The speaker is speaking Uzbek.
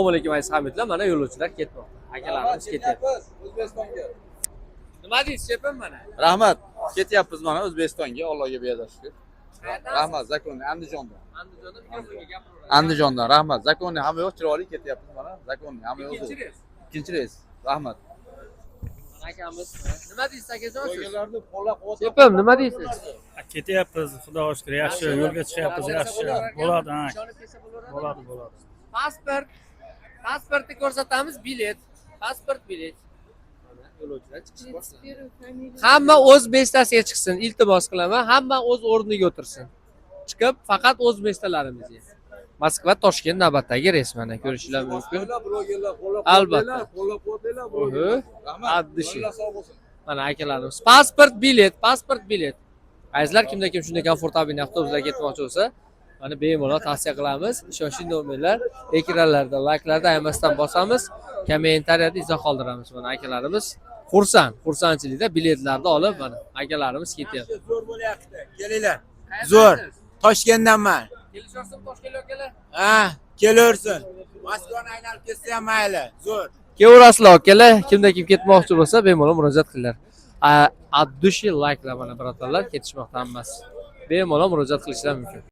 Assalomu alaykum aziz hamyurtlar, mana yo'lovchilar ketmoqda. Akalarimiz ketyapti. O'zbekistonga. Nima deysiz, shefim mana? Rahmat. Ketyapmiz mana O'zbekistonga, Allohga beador shukur. Rahmat, Zakonni Andijondan. Andijonda mikrofonga gapiraveradi. Andijondan rahmat. Zakonni hamma yo'q, chiroyli ketyapmiz mana. Zakonni hamma yo'q. Ikkinchi reys. Ikkinchi reys. Rahmat. Akamiz nima deysiz akajon siz? Blogerlarni qo'llab-quvvatlab. Shefim nima deysiz? Ketyapmiz, xudoga shukr, yaxshi, yo'lga chiqyapmiz, yaxshi. Bo'ladi, ha. Ishonib kelsa bo'laveradi. Bo'ladi, bo'ladi. Pasportni ko'rsatamiz, bilet. Pasport, bilet. Mana yo'lovchilar chiqish boshlandi. Hamma o'z bestasiga chiqsin, iltimos qilaman. Hamma o'z o'rniga o'tirsin. Chiqib faqat o'z bestalarimizga. Moskva Toshkent navbatdagi reys mana ko'rishingiz mumkin. Blogerlar Albatta. qo'llab-quvvatlanglar. Rahmat. Addishi. Alloh sog' bo'lsin. Mana akalarimiz pasport, bilet. Azizlar kimda kim shunday komfortabilniy avtobuslarga ketmoqchi bo'lsa, mana bemalol tavsiya qilamiz. Ishonchli nomerlar ekranlarda, layklarda aymasdan bosamiz, kommentariyada izoh qoldiramiz. Mana akalarimiz xursandchilikda biletlarni olib mana akalarimiz ketyapti. Zo'r bo'lyapti. Kelinglar. Zo'r. Toshkentdanman. Kelishyapsizmi Toshkentga akalar? Ha, kelaversin. Moskvani aylanib ketsa ham mayli. Zo'r. Kevrasizlar akalar, kimda kim ketmoqchi bo'lsa bemalol murojaat qilinglar. Addushi layklar mana birodarlar ketishmoqda hammasi. Bemalol murojaat qilishlari mumkin.